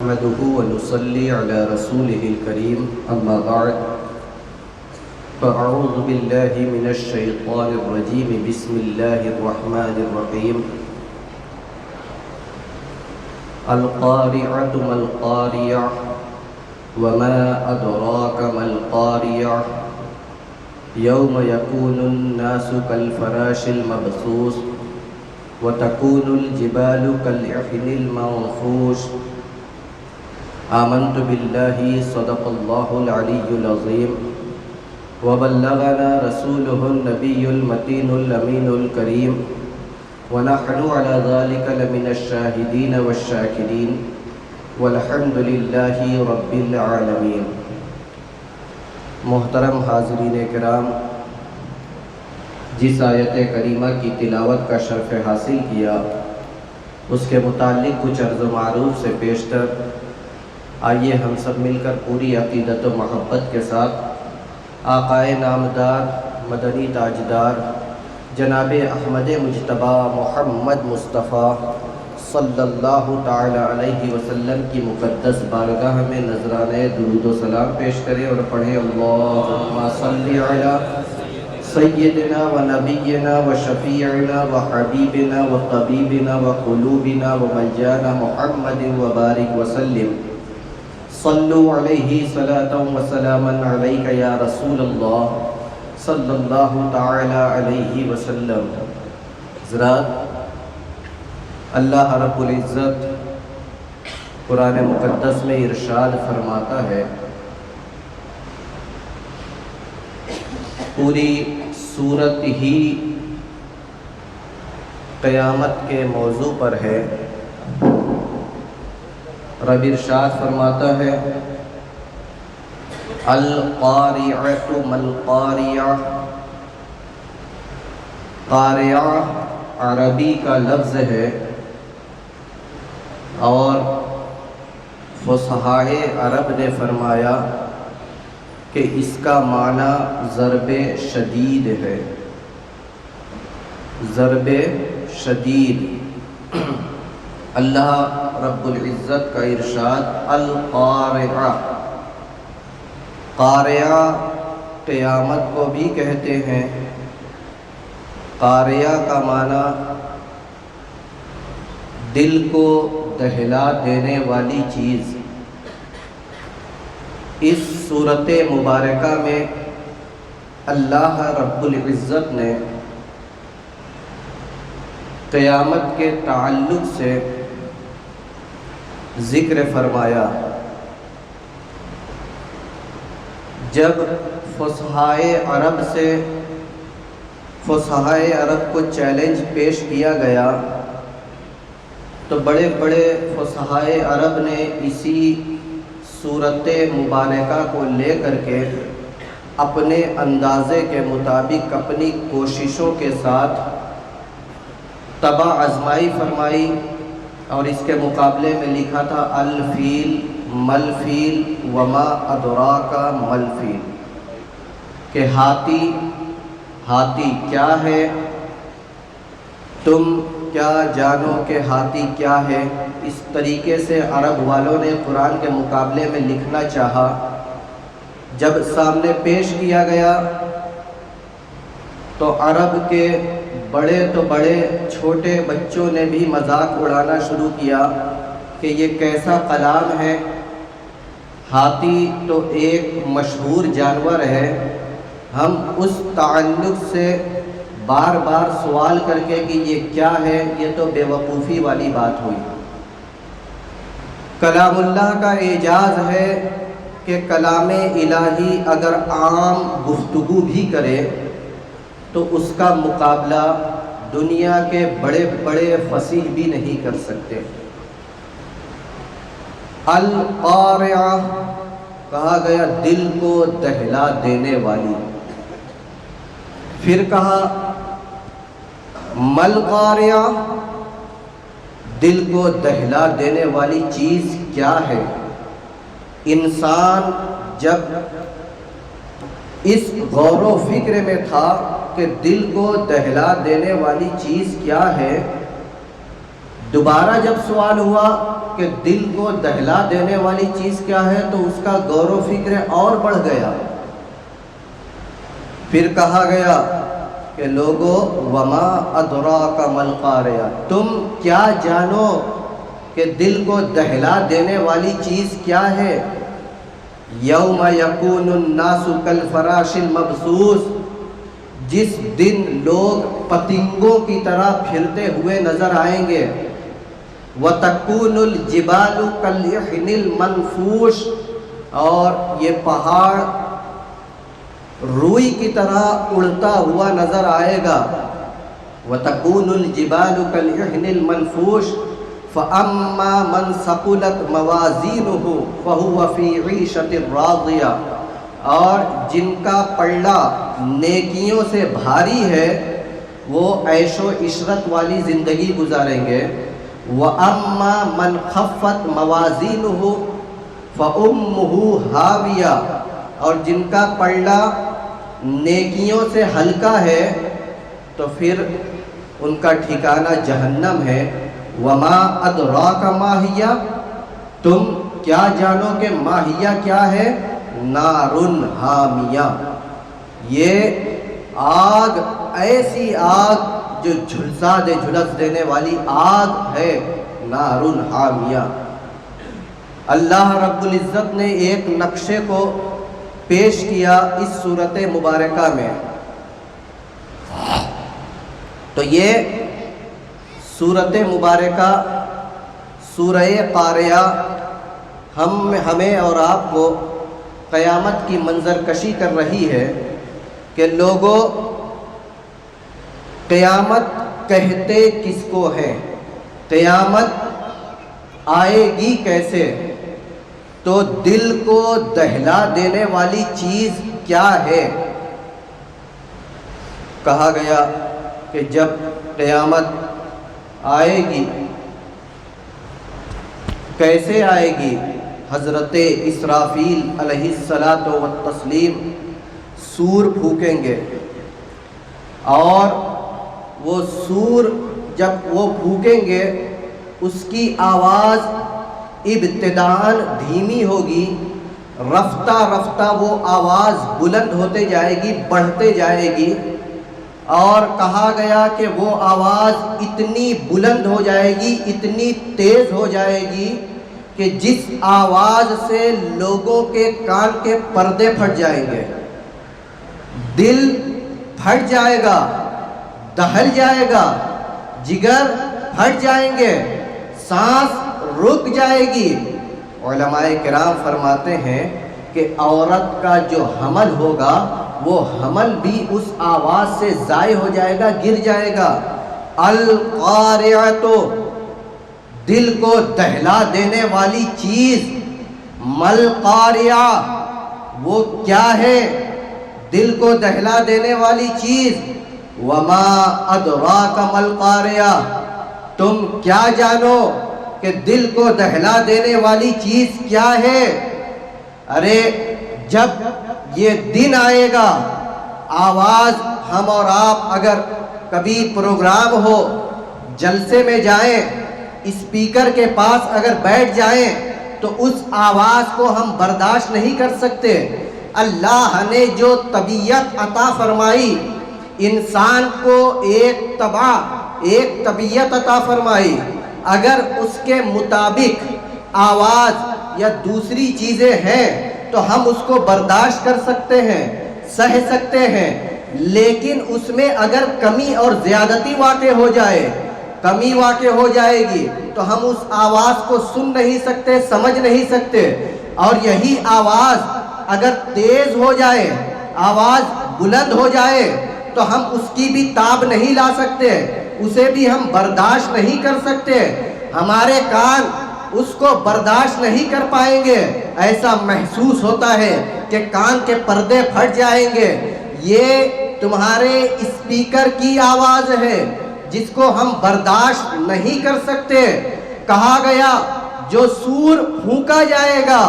نحمده ونصلي على رسوله الكريم أما بعد فأعوذ بالله من الشيطان الرجيم بسم الله الرحمن الرحيم القارعة ما القارعة وما أدراك ما القارعة يوم يكون الناس كالفراش المبثوث وتكون الجبال كالعهن المنفوش آمنت بالله صدق الله العلي العظيم وبلغنا رسوله النبي المتين الأمين الكريم ونحن على ذلك لمن الشاهدين والشاكرين والحمد لله رب العالمين۔ محترم حاضرین کرام، جس آیت کریمہ کی تلاوت کا شرف حاصل کیا اس کے متعلق کچھ عرض و معروف سے پیشتر آئیے ہم سب مل کر پوری عقیدت و محبت کے ساتھ آقائے نامدار مدنی تاجدار جناب احمد مجتبی محمد مصطفیٰ صلی اللہ تعالی علیہ وسلم کی مقدس بارگاہ میں نذرانے درود و سلام پیش کریں اور پڑھیں اللہم صلی علی سیدنا و نبینا و شفیعنا و حبیبنا و طبیبنا و قلوبنا و ملجانا محمد و بارک وسلم صلو علیہ صلاۃ و سلاما علیک یا رسول اللہ صلی اللہ تعالی علیہ وسلم۔ حضرات، اللہ رب العزت قرآن مقدس میں ارشاد فرماتا ہے، پوری صورت ہی قیامت کے موضوع پر ہے۔ رب ارشاد فرماتا ہے القارعۃ ما القارعۃ۔ قارعہ عربی کا لفظ ہے اور فصحائے عرب نے فرمایا کہ اس کا معنی ضرب شدید ہے۔ ضرب شدید۔ اللہ رب العزت کا ارشاد القارعہ۔ قارعہ قیامت کو بھی کہتے ہیں۔ قارعہ کا معنی دل کو دہلا دینے والی چیز۔ اس صورت مبارکہ میں اللہ رب العزت نے قیامت کے تعلق سے ذکر فرمایا۔ جب فصحائے عرب کو چیلنج پیش کیا گیا تو بڑے بڑے فصحائے عرب نے اسی صورت مبارکہ کو لے کر کے اپنے اندازے کے مطابق اپنی کوششوں کے ساتھ طبع آزمائی فرمائی، اور اس کے مقابلے میں لکھا تھا الفیل ملفیل وما ادراک ملفیل، کہ ہاتھی کیا ہے، تم کیا جانو کہ ہاتھی کیا ہے۔ اس طریقے سے عرب والوں نے قرآن کے مقابلے میں لکھنا چاہا۔ جب سامنے پیش کیا گیا تو عرب کے بڑے تو بڑے چھوٹے بچوں نے بھی مذاق اڑانا شروع کیا کہ یہ کیسا کلام ہے۔ ہاتھی تو ایک مشہور جانور ہے، ہم اس تعلق سے بار بار سوال کر کے کہ یہ کیا ہے، یہ تو بے وقوفی والی بات ہوئی۔ کلام اللہ کا اعجاز ہے کہ کلام الہی اگر عام گفتگو بھی کرے تو اس کا مقابلہ دنیا کے بڑے بڑے فصیح بھی نہیں کر سکتے۔ القارعہ کہا گیا دل کو دہلا دینے والی، پھر کہا مل قارعہ، دل کو دہلا دینے والی چیز کیا ہے۔ انسان جب اس غور و فکر میں تھا کہ دل کو دہلا دینے والی چیز کیا ہے، دوبارہ جب سوال ہوا کہ دل کو دہلا دینے والی چیز کیا ہے تو اس کا غور و فکر اور بڑھ گیا۔ پھر کہا گیا کہ لوگو وما ادراک ما القاریہ، تم کیا جانو کہ دل کو دہلا دینے والی چیز کیا ہے؟ یوم یکون الناس کالفراش المبثوث، جس دن لوگ پتنگوں کی طرح پھرتے ہوئے نظر آئیں گے۔ وتکون الجبال کالعہن المنفوش، اور یہ پہاڑ روئی کی طرح اڑتا ہوا نظر آئے گا۔ وتکون الجبال کالعہن المنفوش فاما من ثقلت موازینہ فہو فی عیشۃ راضیہ، اور جن کا پلڑا نیکیوں سے بھاری ہے وہ عیش و عشرت والی زندگی گزاریں گے۔ وَأَمَّا مَنْ خَفَّتْ مَوَازِينُهُ فَأُمُّهُ هَاوِيَةٌ، اور جن کا پلڑا نیکیوں سے ہلکا ہے تو پھر ان کا ٹھکانہ جہنم ہے۔ وَمَا أَدْرَاكَ مَا هِيَ، تم کیا جانو کہ ماہیہ کیا ہے؟ نارٌ حامیہ، یہ آگ، ایسی آگ جو جھلسا دے، جھلس دینے والی آگ ہے، نارٌ حامیہ۔ اللہ رب العزت نے ایک نقشے کو پیش کیا اس صورت مبارکہ میں۔ تو یہ صورت مبارکہ سورہ قاریہ ہمیں اور آپ کو قیامت کی منظر کشی کر رہی ہے کہ لوگوں، قیامت کہتے کس کو ہے؟ قیامت آئے گی کیسے؟ تو دل کو دہلا دینے والی چیز کیا ہے؟ کہا گیا کہ جب قیامت آئے گی، کیسے آئے گی؟ حضرت اسرافیل علیہ الصلاۃ والتسلیم سور پھونکیں گے، اور وہ سور جب وہ پھونکیں گے اس کی آواز ابتداءً دھیمی ہوگی، رفتہ رفتہ وہ آواز بلند ہوتے جائے گی، بڑھتے جائے گی، اور کہا گیا کہ وہ آواز اتنی بلند ہو جائے گی، اتنی تیز ہو جائے گی کہ جس آواز سے لوگوں کے کان کے پردے پھٹ جائیں گے، دل پھٹ جائے گا، دہل جائے گا، جگر پھٹ جائیں گے، سانس رک جائے گی۔ علماء کرام فرماتے ہیں کہ عورت کا جو حمل ہوگا وہ حمل بھی اس آواز سے ضائع ہو جائے گا، گر جائے گا۔ القاریعۃ، دل کو دہلا دینے والی چیز۔ مل قاریہ، وہ کیا ہے دل کو دہلا دینے والی چیز؟ وما ادراک مل قاریہ، تم کیا جانو کہ دل کو دہلا دینے والی چیز کیا ہے؟ ارے جب یہ دن آئے گا، آواز ہم اور آپ اگر کبھی پروگرام ہو، جلسے میں جائیں، اسپیکر کے پاس اگر بیٹھ جائیں تو اس آواز کو ہم برداشت نہیں کر سکتے۔ اللہ نے جو طبیعت عطا فرمائی، انسان کو ایک طبیعت عطا فرمائی، اگر اس کے مطابق آواز یا دوسری چیزیں ہیں تو ہم اس کو برداشت کر سکتے ہیں، سہ سکتے ہیں، لیکن اس میں اگر کمی اور زیادتی واقع ہو جائے، کمی واقع ہو جائے گی تو ہم اس آواز کو سن نہیں سکتے، سمجھ نہیں سکتے۔ اور یہی آواز اگر تیز ہو جائے، آواز بلند ہو جائے تو ہم اس کی بھی تاب نہیں لا سکتے، اسے بھی ہم برداشت نہیں کر سکتے، ہمارے کان اس کو برداشت نہیں کر پائیں گے۔ ایسا محسوس ہوتا ہے کہ کان کے پردے پھٹ جائیں گے۔ یہ تمہارے اسپیکر کی آواز ہے جس کو ہم برداشت نہیں کر سکتے۔ کہا گیا جو سور پھونکا جائے گا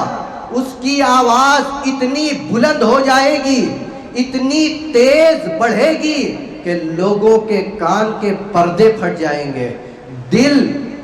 اس کی آواز اتنی بلند ہو جائے گی، اتنی تیز بڑھے گی کہ لوگوں کے کان کے پردے پھٹ جائیں گے، دل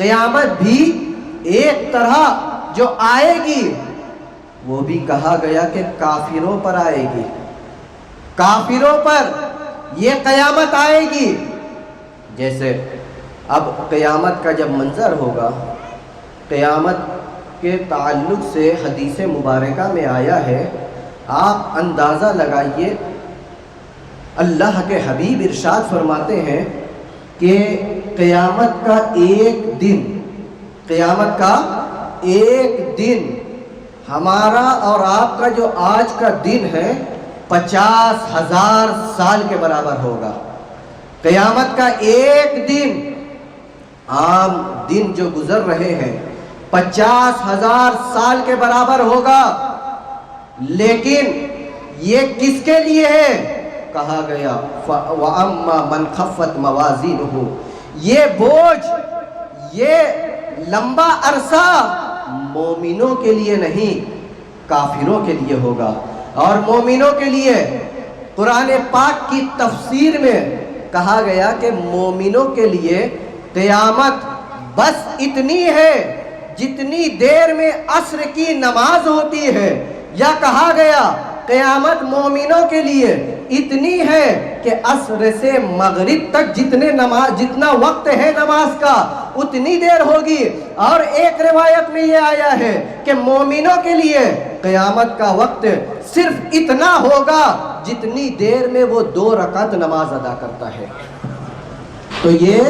قیامت بھی ایک طرح جو آئے گی وہ بھی کہا گیا کہ کافروں پر آئے گی، کافروں پر یہ قیامت آئے گی۔ جیسے اب قیامت کا جب منظر ہوگا، قیامت کے تعلق سے حدیث مبارکہ میں آیا ہے، آپ اندازہ لگائیے، اللہ کے حبیب ارشاد فرماتے ہیں کہ قیامت کا ایک دن، قیامت کا ایک دن ہمارا اور آپ کا جو آج کا دن ہے 50,000 سال کے برابر ہوگا۔ قیامت کا ایک دن، عام دن جو گزر رہے ہیں 50,000 سال کے برابر ہوگا، لیکن یہ کس کے لیے ہے؟ کہا گیا وَأَمَّا مَنْ خَفَّتْ مَوَازِينُهُ، یہ بوجھ، یہ لمبا عرصہ مومنوں کے لیے نہیں، کافروں کے لیے ہوگا۔ اور مومنوں کے لیے قرآن پاک کی تفسیر میں کہا گیا کہ مومنوں کے لیے قیامت بس اتنی ہے جتنی دیر میں عصر کی نماز ہوتی ہے، یا کہا گیا قیامت مومنوں کے لیے اتنی ہے کہ عصر سے مغرب تک جتنا وقت ہے نماز کا اتنی دیر ہوگی۔ اور ایک روایت میں یہ آیا ہے کہ مومنوں کے لیے قیامت کا وقت صرف اتنا ہوگا جتنی دیر میں وہ 2 رکعت نماز ادا کرتا ہے۔ تو یہ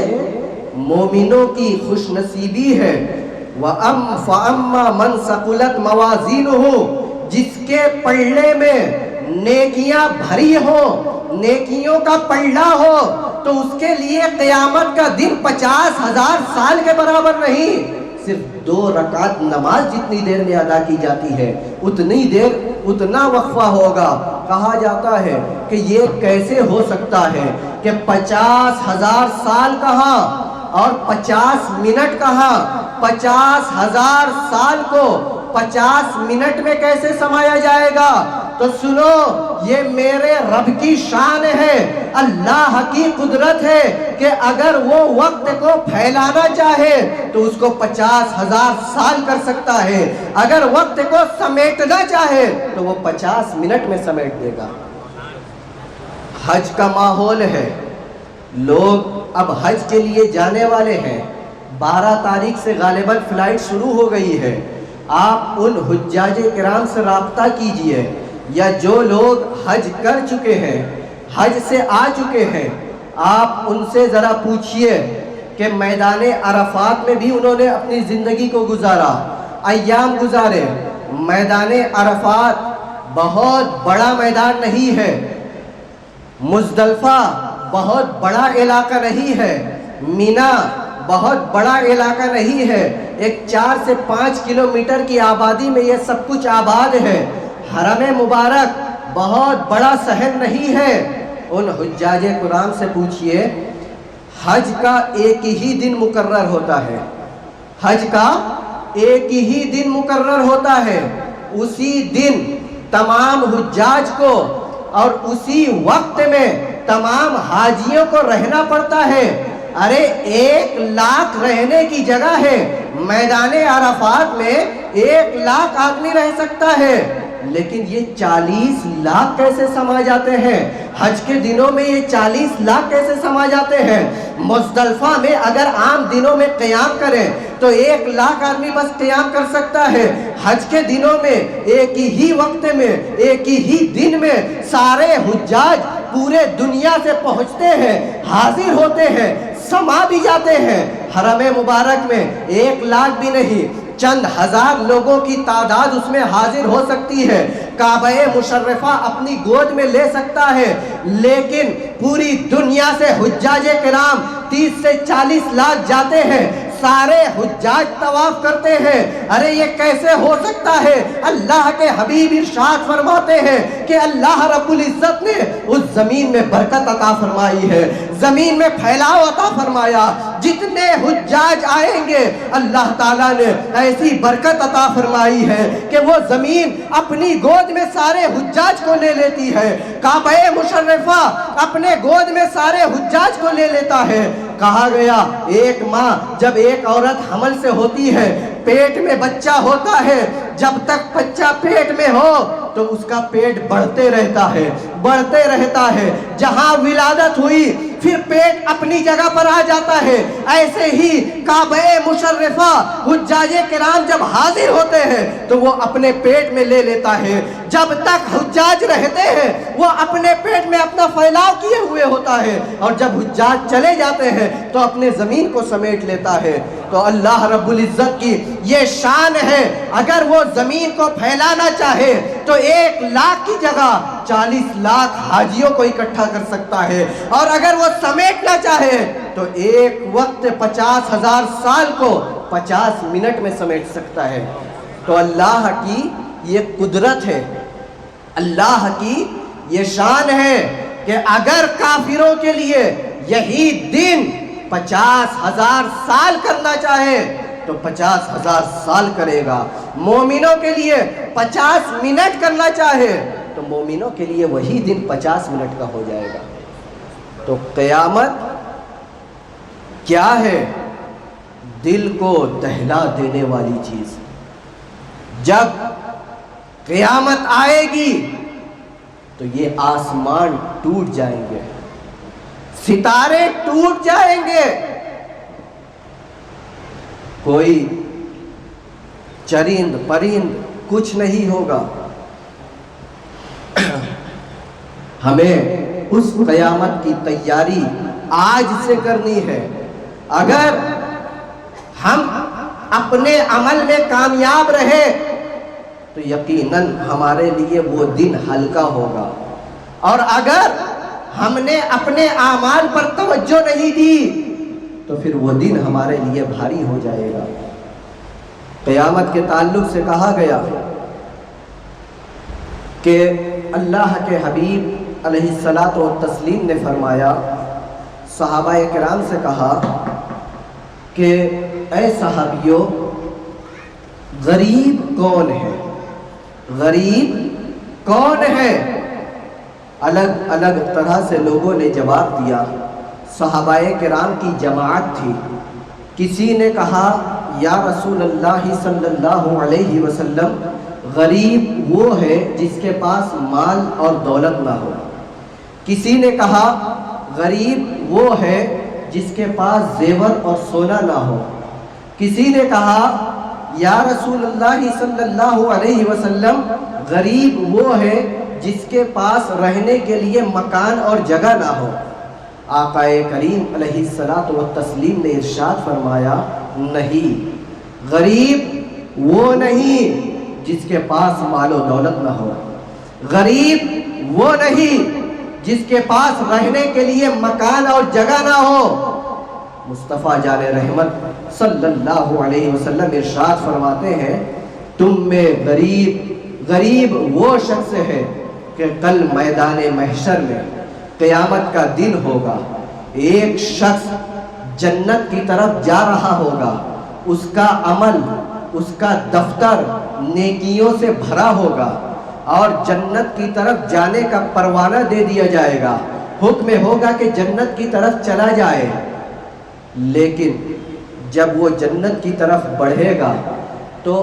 مومنوں کی خوش نصیبی ہے۔ فَأَمَّا مَنْ ثَقُلَتْ مَوَازِينُهُ، جس کے پلڑے میں نیکیاں بھری ہوں، نیکیوں کا پلڑا ہو، تو اس کے لیے قیامت کا دن 50,000 سال کے برابر نہیں، صرف 2 رکعت نماز جتنی دیر میں ادا کی جاتی ہے اتنی دیر، اتنا وقفہ ہوگا۔ کہا جاتا ہے کہ یہ کیسے ہو سکتا ہے کہ 50,000 سال کہاں اور 50 منٹ کہاں، 50,000 سال کو 50 منٹ میں کیسے سمایا جائے گا؟ تو سنو، یہ میرے رب کی شان ہے، اللہ کی قدرت ہے کہ اگر وہ وقت کو پھیلانا چاہے تو اس کو 50,000 سال کر سکتا ہے، اگر وقت کو سمیٹنا چاہے تو وہ 50 منٹ میں سمیٹ دے گا۔ حج کا ماحول ہے، لوگ اب حج کے لیے جانے والے ہیں، 12 تاریخ سے غالباً فلائٹ شروع ہو گئی ہے۔ آپ ان حجاج کرام سے رابطہ کیجئے، یا جو لوگ حج کر چکے ہیں، حج سے آ چکے ہیں، آپ ان سے ذرا پوچھئے کہ میدان عرفات میں بھی انہوں نے اپنی زندگی کو گزارا، ایام گزارے۔ میدان عرفات بہت بڑا میدان نہیں ہے، مزدلفہ بہت بڑا علاقہ نہیں ہے، مینا بہت بڑا علاقہ نہیں ہے، ایک 4 سے 5 کلومیٹر کی آبادی میں یہ سب کچھ آباد ہے۔ حرم مبارک بہت بڑا شہر نہیں ہے۔ ان حجاج کرام سے پوچھئے، حج کا ایک ہی دن مقرر ہوتا ہے، حج کا ایک ہی دن مقرر ہوتا ہے، اسی دن تمام حجاج کو اور اسی وقت میں تمام حاجیوں کو رہنا پڑتا ہے۔ ارے 1 لاکھ رہنے کی جگہ ہے، میدان عرفات میں 1 لاکھ آدمی رہ سکتا ہے، لیکن یہ 40 لاکھ کیسے سما جاتے ہیں؟ حج کے دنوں میں یہ 40 لاکھ کیسے سما جاتے ہیں؟ مزدلفہ میں اگر عام دنوں میں قیام کریں تو 1 لاکھ آدمی بس قیام کر سکتا ہے۔ حج کے دنوں میں ایک ہی وقت میں، ایک ہی دن میں سارے حجاج پورے دنیا سے پہنچتے ہیں، حاضر ہوتے ہیں، سما بھی جاتے ہیں۔ حرم مبارک میں 1 لاکھ بھی نہیں، چند ہزار لوگوں کی تعداد اس میں حاضر ہو سکتی ہے، کعبہ مشرفہ اپنی گود میں لے سکتا ہے، لیکن پوری دنیا سے حجاج کرام 30 سے 40 لاکھ جاتے ہیں، سارے حجاج طواف کرتے ہیں۔ ارے یہ کیسے ہو سکتا ہے؟ اللہ کے حبیب ارشاد فرماتے ہیں کہ اللہ رب العزت نے اس زمین میں برکت عطا فرمائی ہے، زمین میں پھیلاؤ عطا فرمایا، جتنے حجاج آئیں گے اللہ تعالیٰ نے ایسی برکت عطا فرمائی ہے کہ وہ زمین اپنی گود میں سارے حجاج کو لے لیتی ہے، کعبہ مشرفہ اپنے گود میں سارے حجاج کو لے لیتا ہے، کہا گیا ایک ماں جب ایک عورت حمل سے ہوتی ہے، پیٹ میں بچہ ہوتا ہے، جب تک بچہ پیٹ میں ہو تو اس کا پیٹ بڑھتے رہتا ہے، بڑھتے رہتا ہے، جہاں ولادت ہوئی پھر پیٹ اپنی جگہ پر آ جاتا ہے۔ ایسے ہی کعبہ مشرفہ حجاج کرام جب حاضر ہوتے ہیں تو وہ اپنے پیٹ میں لے لیتا ہے، جب تک حجاج رہتے ہیں وہ اپنے پیٹ میں اپنا پھیلاؤ کیے ہوئے ہوتا ہے، اور جب حجاج چلے جاتے ہیں تو اپنے زمین کو سمیٹ لیتا ہے۔ تو اللہ رب العزت کی یہ شان ہے، اگر وہ زمین کو پھیلانا چاہے تو 1,00,000 کی جگہ 40 لاکھ حاجیوں کو اکٹھا کر سکتا ہے، اور اگر وہ سمیٹنا چاہے تو ایک وقت 50,000 سال کو 50 منٹ میں سمیٹ سکتا ہے۔ تو اللہ کی یہ قدرت ہے، اللہ کی یہ شان ہے کہ اگر کافروں کے لیے یہی دن 50,000 سال کرنا چاہے تو 50,000 سال کرے گا، مومنوں کے لیے 50 منٹ کرنا چاہے تو مومنوں کے لیے وہی دن 50 منٹ کا ہو جائے گا۔ تو قیامت کیا ہے؟ دل کو دہلا دینے والی چیز۔ جب قیامت آئے گی تو یہ آسمان ٹوٹ جائیں گے، ستارے ٹوٹ جائیں گے، کوئی چرند پرند کچھ نہیں ہوگا۔ ہمیں اس قیامت کی تیاری آج سے کرنی ہے۔ اگر ہم اپنے عمل میں کامیاب رہے تو یقیناً ہمارے لیے وہ دن ہلکا ہوگا، اور اگر ہم نے اپنے اعمال پر توجہ نہیں دی تو پھر وہ دن ہمارے لیے بھاری ہو جائے گا۔ قیامت کے تعلق سے کہا گیا کہ اللہ کے حبیب علیہ الصلاۃ والتسلیم نے فرمایا، صحابہ کرام سے کہا کہ اے صحابیوں، غریب کون ہے؟ غریب کون ہے؟ الگ الگ طرح سے لوگوں نے جواب دیا۔ صحابہ کرام کی جماعت تھی، کسی نے کہا یا رسول اللہ صلی اللہ علیہ وسلم، غریب وہ ہے جس کے پاس مال اور دولت نہ ہو۔ کسی نے کہا غریب وہ ہے جس کے پاس زیور اور سونا نہ ہو۔ کسی نے کہا یا رسول اللہ صلی اللہ علیہ وسلم، غریب وہ ہے جس کے پاس رہنے کے لیے مکان اور جگہ نہ ہو۔ آقا کریم علیہ الصلاۃ والتسلیم نے ارشاد فرمایا، نہیں، غریب وہ نہیں جس کے پاس مال و دولت نہ ہو، غریب وہ نہیں جس کے پاس رہنے کے لیے مکان اور جگہ نہ ہو۔ مصطفیٰ جان رحمت صلی اللہ علیہ وسلم ارشاد فرماتے ہیں، تم میں غریب وہ شخص ہے کہ کل میدان محشر میں قیامت کا دن ہوگا، ایک شخص جنت کی طرف جا رہا ہوگا، اس کا عمل، اس کا دفتر نیکیوں سے بھرا ہوگا، اور جنت کی طرف جانے کا پروانہ دے دیا جائے گا، حکم ہوگا کہ جنت کی طرف چلا جائے۔ لیکن جب وہ جنت کی طرف بڑھے گا تو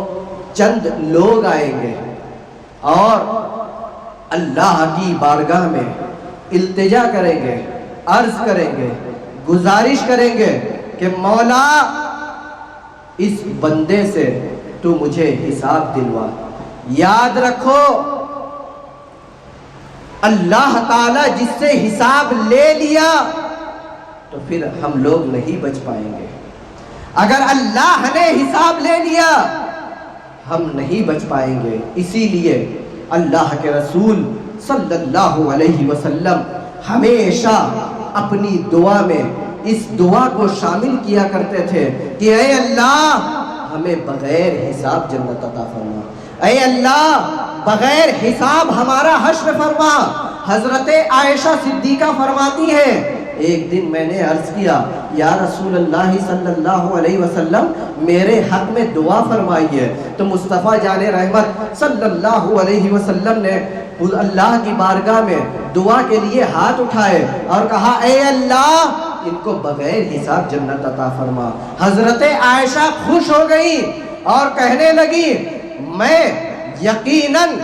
چند لوگ آئیں گے اور اللہ کی بارگاہ میں التجا کریں گے، عرض کریں گے، گزارش کریں گے کہ مولا اس بندے سے تو مجھے حساب دلوا۔ یاد رکھو، اللہ تعالیٰ جس سے حساب لے لیا تو پھر ہم لوگ نہیں بچ پائیں گے۔ اگر اللہ نے حساب لے لیا ہم نہیں بچ پائیں گے۔ اسی لیے اللہ کے رسول صلی اللہ علیہ وسلم ہمیشہ اپنی دعا میں اس دعا کو شامل کیا کرتے تھے کہ اے اللہ ہمیں بغیر حساب جنت عطا فرما، اے اللہ بغیر حساب ہمارا حشر فرما۔ حضرت عائشہ صدیقہ فرماتی ہے، ایک دن میں نے عرض کیا یا رسول اللہ صلی اللہ علیہ وسلم میرے حق میں دعا فرمائیے، تو مصطفیٰ جان رحمت صلی اللہ علیہ وسلم نے اللہ کی بارگاہ میں دعا کے لیے ہاتھ اٹھائے اور کہا اے اللہ ان کو بغیر حساب جنت عطا فرما۔ حضرت عائشہ خوش ہو گئی اور کہنے لگی میں یقیناً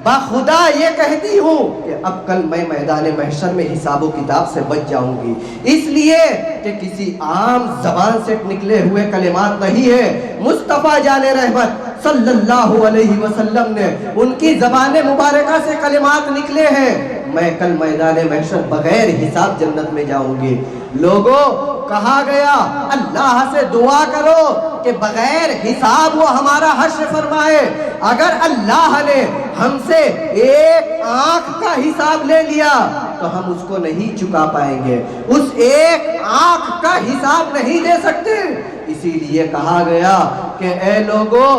بخدا یہ کہتی ہوں کہ اب کل میں میدان محشر میں حساب و کتاب سے بچ جاؤں گی، اس لیے کہ کسی عام زبان سے نکلے ہوئے کلمات نہیں ہے، مصطفیٰ جان رحمت صلی اللہ علیہ وسلم نے ان کی زبان مبارکہ سے کلمات نکلے ہیں، میں کل میدان محشر بغیر حساب جنت میں جاؤں گی۔ لوگوں کہا گیا اللہ سے دعا کرو کہ بغیر حساب وہ ہمارا حشر فرمائے۔ اگر اللہ نے ہم سے ایک آنکھ کا حساب لے لیا تو ہم اس کو نہیں چکا پائیں گے، اس ایک آنکھ کا حساب نہیں دے سکتے۔ اسی لیے کہا گیا کہ اے لوگوں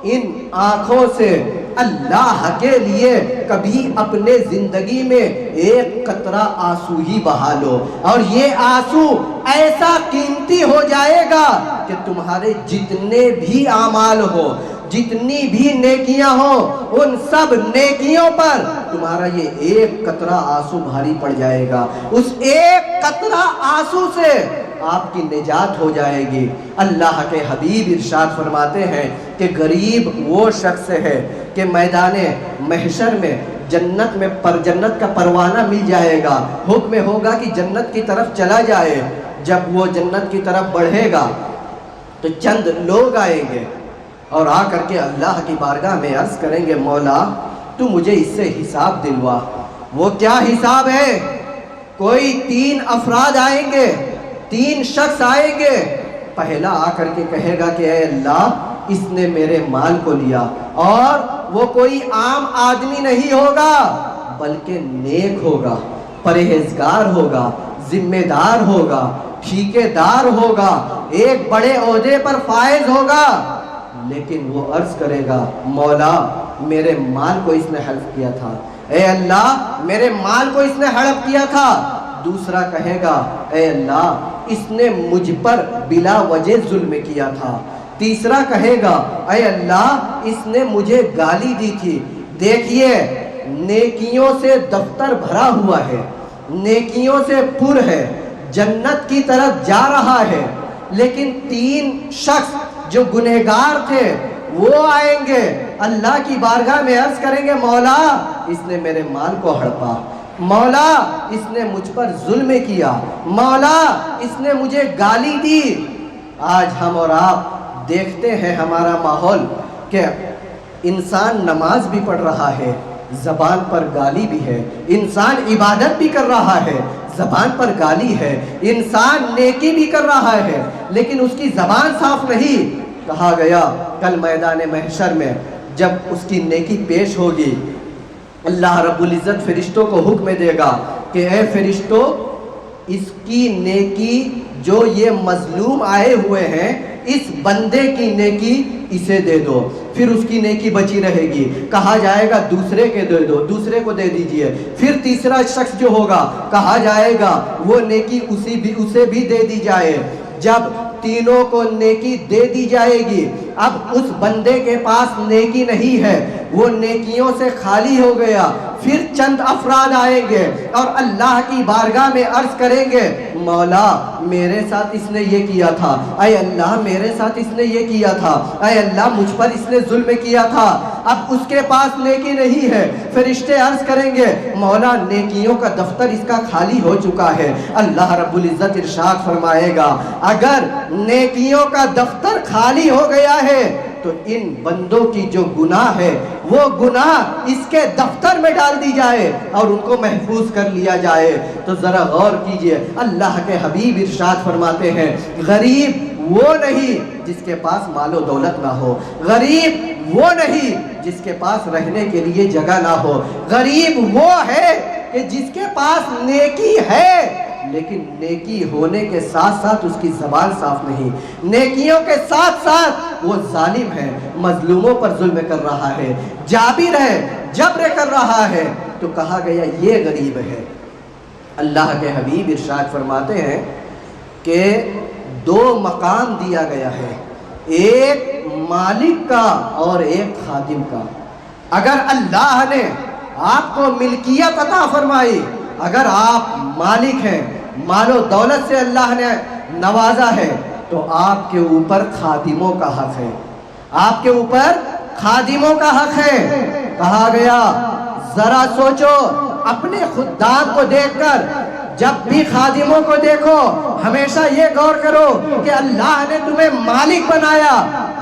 ان آنکھوں سے اللہ کے لیے کبھی اپنے زندگی میں ایک قطرہ آنسو ہی بہا لو، اور یہ آنسو ایسا قیمتی ہو جائے گا کہ تمہارے جتنے بھی اعمال ہو، جتنی بھی نیکیاں ہوں، ان سب نیکیوں پر تمہارا یہ ایک قطرہ آنسو بھاری پڑ جائے گا۔ اس ایک قطرہ آنسو سے آپ کی نجات ہو جائے گی۔ اللہ کے حبیب ارشاد فرماتے ہیں کہ غریب وہ شخص ہے کہ میدان محشر میں جنت میں جنت کا پروانہ مل جائے گا، حکم ہوگا کہ جنت کی طرف چلا جائے۔ جب وہ جنت کی طرف بڑھے گا تو چند لوگ آئیں گے اور آ کر کے اللہ کی بارگاہ میں عرض کریں گے مولا تو مجھے اس سے حساب دلوا۔ وہ کیا حساب ہے؟ کوئی 3 افراد آئیں گے، 3 شخص آئیں گے۔ پہلا آ کر کے کہے گا کہ اے اللہ اس نے میرے مال کو لیا، اور وہ کوئی عام آدمی نہیں ہوگا بلکہ نیک ہوگا، پرہیزگار ہوگا، ذمہ دار ہوگا، ٹھیکیدار ہوگا، ایک بڑے عہدے پر فائز ہوگا، لیکن وہ عرض کرے گا مولا میرے مال کو اس نے حلف کیا تھا، اے اللہ میرے مال کو اس نے ہڑپ کیا تھا۔ دوسرا کہے گا اے اللہ اس نے مجھ پر بلا وجہ ظلم کیا تھا۔ تیسرا کہے گا اے اللہ اس نے مجھے گالی دی تھی۔ دیکھیے نیکیوں سے دفتر بھرا ہوا ہے، نیکیوں سے پر ہے، جنت کی طرف جا رہا ہے، لیکن 3 شخص جو گنہگار تھے وہ آئیں گے، اللہ کی بارگاہ میں عرض کریں گے مولا اس نے میرے مال کو ہڑپا، مولا اس نے مجھ پر ظلم کیا، مولا اس نے مجھے گالی دی۔ آج ہم اور آپ دیکھتے ہیں ہمارا ماحول کہ انسان نماز بھی پڑھ رہا ہے، زبان پر گالی بھی ہے، انسان عبادت بھی کر رہا ہے، زبان پر گالی ہے، انسان نیکی بھی کر رہا ہے لیکن اس کی زبان صاف نہیں۔ کہا گیا کل میدان محشر میں جب اس کی نیکی پیش ہوگی اللہ رب العزت فرشتوں کو حکم دے گا کہ اے فرشتوں اس کی نیکی جو یہ مظلوم آئے ہوئے ہیں اس بندے کی نیکی اسے دے دو، پھر اس کی نیکی بچی رہے گی، کہا جائے گا دوسرے کے دے دو، دوسرے کو دے دیجئے، پھر تیسرا شخص جو ہوگا کہا جائے گا وہ نیکی اسے بھی دے دی جائے۔ جب تینوں کو نیکی دے دی جائے گی اب اس بندے کے پاس نیکی نہیں ہے، وہ نیکیوں سے خالی ہو گیا، پھر چند افراد آئیں گے اور اللہ کی بارگاہ میں عرض کریں گے مولا میرے ساتھ اس نے یہ کیا تھا، اے اللہ میرے ساتھ اس نے یہ کیا تھا، اے اللہ مجھ پر اس نے ظلم کیا تھا۔ اب اس کے پاس نیکی نہیں ہے، فرشتے عرض کریں گے مولا نیکیوں کا دفتر اس کا خالی ہو چکا ہے۔ اللہ رب العزت ارشاد فرمائے گا اگر نیکیوں کا دفتر خالی ہو گیا ہے تو ان بندوں کی جو گناہ ہے وہ گناہ اس کے دفتر میں ڈال دی جائے اور ان کو محفوظ کر لیا جائے۔ تو ذرا غور کیجئے اللہ کے حبیب ارشاد فرماتے ہیں غریب وہ نہیں جس کے پاس مال و دولت نہ ہو، غریب وہ نہیں جس کے پاس رہنے کے لیے جگہ نہ ہو، غریب وہ ہے کہ جس کے پاس نیکی ہے لیکن نیکی ہونے کے ساتھ ساتھ اس کی زبان صاف نہیں، نیکیوں کے ساتھ ساتھ وہ ظالم ہے، مظلوموں پر ظلم کر رہا ہے، جابر ہے، جبر کر رہا ہے، تو کہا گیا یہ غریب ہے۔ اللہ کے حبیب ارشاد فرماتے ہیں کہ 2 مقام دیا گیا ہے، ایک مالک کا اور ایک خادم کا۔ اگر اللہ نے آپ کو ملکیت عطا فرمائی، اگر آپ مالک ہیں، مال و دولت سے اللہ نے نوازا ہے تو آپ کے اوپر خادموں کا حق ہے، آپ کے اوپر خادموں کا حق ہے۔ کہا گیا ذرا سوچو اپنے خدام کو دیکھ کر، جب بھی خادموں کو دیکھو ہمیشہ یہ غور کرو کہ اللہ نے تمہیں مالک بنایا،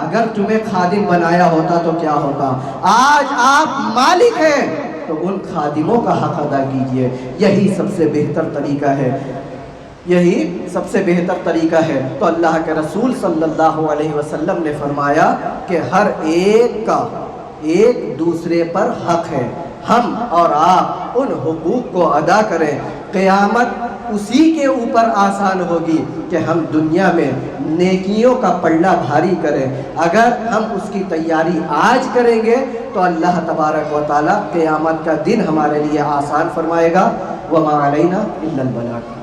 اگر تمہیں خادم بنایا ہوتا تو کیا ہوتا۔ آج آپ مالک ہیں تو ان خادموں کا حق ادا کیجئے، یہی سب سے بہتر طریقہ ہے، یہی سب سے بہتر طریقہ ہے۔ تو اللہ کے رسول صلی اللہ علیہ وسلم نے فرمایا کہ ہر ایک کا ایک دوسرے پر حق ہے، ہم اور آپ ان حقوق کو ادا کریں، قیامت اسی کے اوپر آسان ہوگی کہ ہم دنیا میں نیکیوں کا پلڑا بھاری کریں۔ اگر ہم اس کی تیاری آج کریں گے تو اللہ تبارک و تعالی قیامت کا دن ہمارے لیے آسان فرمائے گا۔ وما علینا الا البلاغ۔